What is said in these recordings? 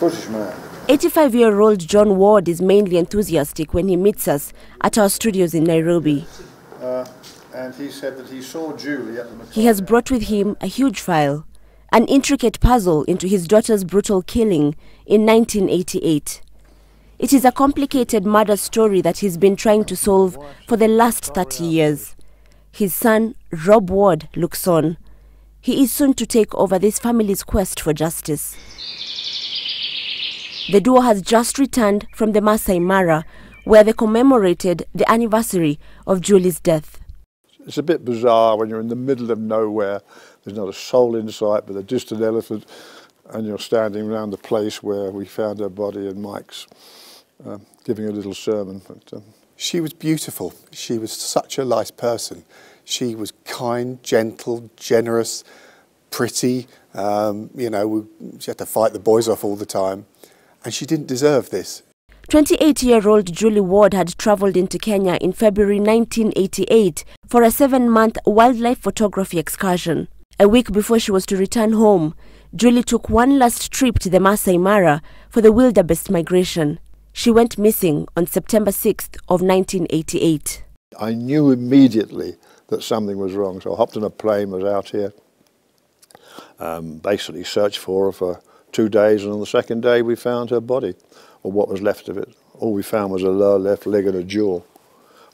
British man. 85-year-old John Ward is mainly enthusiastic when he meets us at our studios in Nairobi. And he said that he saw Julie at the Masaai. He has brought with him a huge file, an intricate puzzle into his daughter's brutal killing in 1988. It is a complicated murder story that he's been trying to solve for the last 30 years. His son, Rob Ward, looks on. He is soon to take over this family's quest for justice. The duo has just returned from the Masaai Mara, where they commemorated the anniversary of Julie's death. It's a bit bizarre when you're in the middle of nowhere, there's not a soul in sight but a distant elephant, and you're standing around the place where we found her body, and Mike's giving a little sermon. But, she was beautiful. She was such a nice person. She was kind, gentle, generous, pretty. You know, she had to fight the boys off all the time, and she didn't deserve this. 28-year-old Julie Ward had travelled into Kenya in February 1988 for a 7-month wildlife photography excursion. A week before she was to return home, Julie took one last trip to the Masaai Mara for the wildebeest migration. She went missing on September 6th of 1988. I knew immediately that something was wrong, so I hopped on a plane, was out here, basically searched for her for 2 days, and on the second day we found her body, or what was left of it. All we found was a lower left leg and a jaw,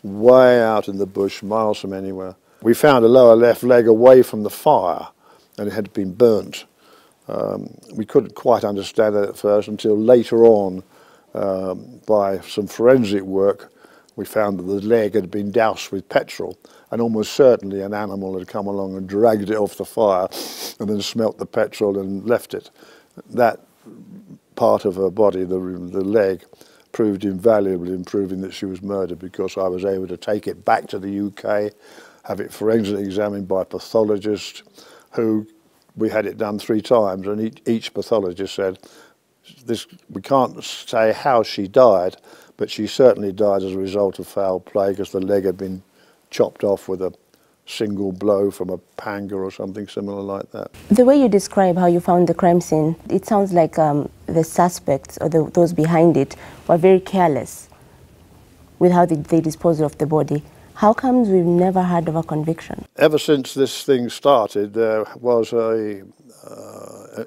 way out in the bush, miles from anywhere. We found a lower left leg away from the fire, and it had been burnt. We couldn't quite understand it at first until later on, by some forensic work, we found that the leg had been doused with petrol, and almost certainly an animal had come along and dragged it off the fire and then smelt the petrol and left it. That part of her body, the leg, proved invaluable in proving that she was murdered, because I was able to take it back to the UK, have it forensically examined by a pathologist who, we had it done 3 times, and each pathologist said, we can't say how she died, but she certainly died as a result of foul play, because the leg had been chopped off with a single blow from a panga or something similar like that. The way you describe how you found the crime scene, it sounds like the suspects or those behind it were very careless with how they disposed of the body. How comes we've never heard of a conviction? Ever since this thing started, there was an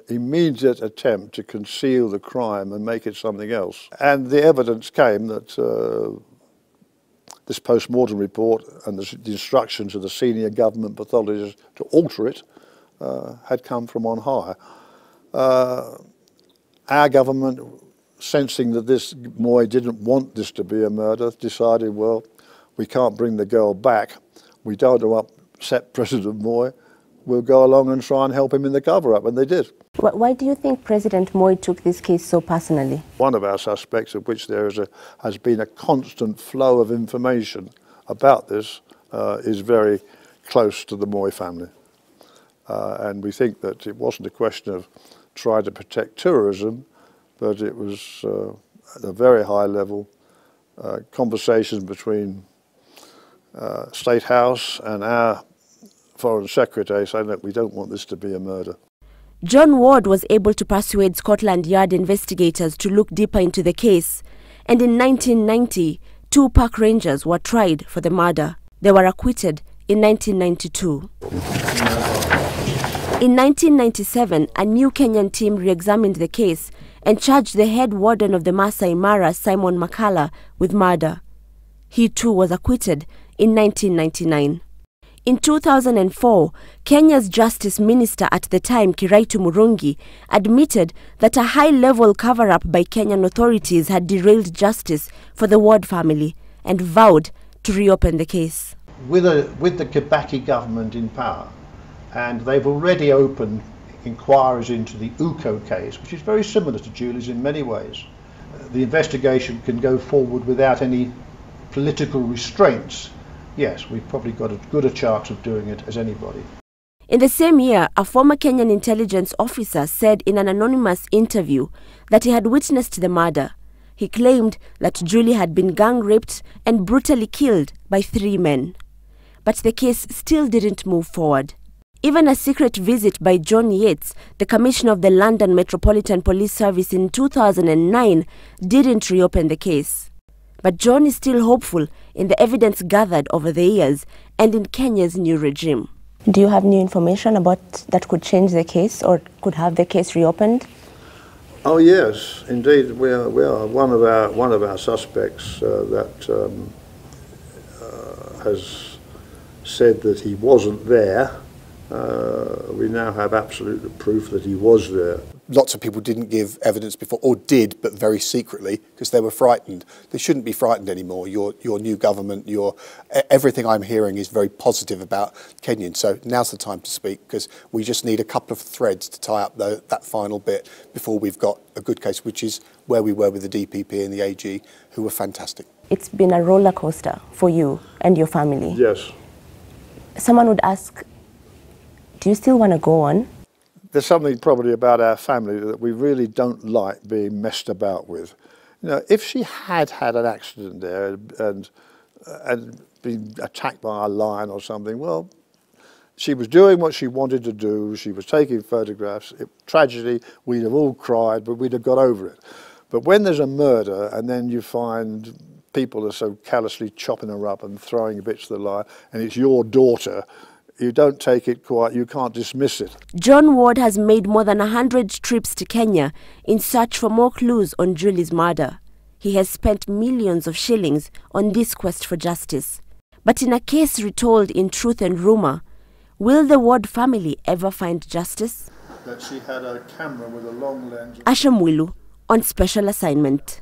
immediate attempt to conceal the crime and make it something else. And the evidence came that this post-mortem report and the instructions of the senior government pathologist to alter it had come from on high. Our government, sensing that this Moy didn't want this to be a murder, decided, well, we can't bring the girl back. We don't want to upset President Moy. We'll go along and try and help him in the cover-up, and they did. Why do you think President Moy took this case so personally? One of our suspects, of which there has been a constant flow of information about this, is very close to the Moy family. And we think that it wasn't a question of trying to protect tourism, but it was at a very high level, conversations between State House and our Foreign Secretary saying that we don't want this to be a murder. John Ward was able to persuade Scotland Yard investigators to look deeper into the case, and in 1990, 2 park rangers were tried for the murder. They were acquitted in 1992. In 1997, a new Kenyan team re-examined the case and charged the head warden of the Masaai Mara, Simon Makala, with murder. He too was acquitted in 1999. In 2004, Kenya's Justice Minister at the time, Kiraitu Murungi, admitted that a high-level cover-up by Kenyan authorities had derailed justice for the Ward family and vowed to reopen the case. With the Kibaki government in power, and they've already opened inquiries into the Uko case, which is very similar to Julie's in many ways. The investigation can go forward without any political restraints. Yes, we've probably got as good a chance of doing it as anybody. In the same year, a former Kenyan intelligence officer said in an anonymous interview that he had witnessed the murder. He claimed that Julie had been gang-raped and brutally killed by 3 men. But the case still didn't move forward. Even a secret visit by John Yates, the Commissioner of the London Metropolitan Police Service in 2009, didn't reopen the case. But John is still hopeful in the evidence gathered over the years and in Kenya's new regime. Do you have new information about that could change the case or could have the case reopened? Oh yes, indeed. We are one of our suspects has said that he wasn't there. We now have absolute proof that he was there. Lots of people didn't give evidence before, or did, but very secretly, because they were frightened. They shouldn't be frightened anymore. Your new government, everything I'm hearing is very positive about Kenyans. So now's the time to speak, because we just need a couple of threads to tie up that final bit before we've got a good case, which is where we were with the DPP and the AG, who were fantastic. It's been a roller coaster for you and your family. Yes. Someone would ask, do you still want to go on? There's something probably about our family that we really don't like being messed about with. You know, if she had had an accident there and been attacked by a lion or something, well, she was doing what she wanted to do. She was taking photographs. Tragedy, we'd have all cried, but we'd have got over it. But when there's a murder and then you find people are so callously chopping her up and throwing bits of the lion, and it's your daughter, you don't take it quite, you can't dismiss it. John Ward has made more than 100 trips to Kenya in search for more clues on Julie's murder. He has spent millions of shillings on this quest for justice. But in a case retold in Truth and Rumour, will the Ward family ever find justice? That she had a camera with a long lens. Asha Mwilu on special assignment.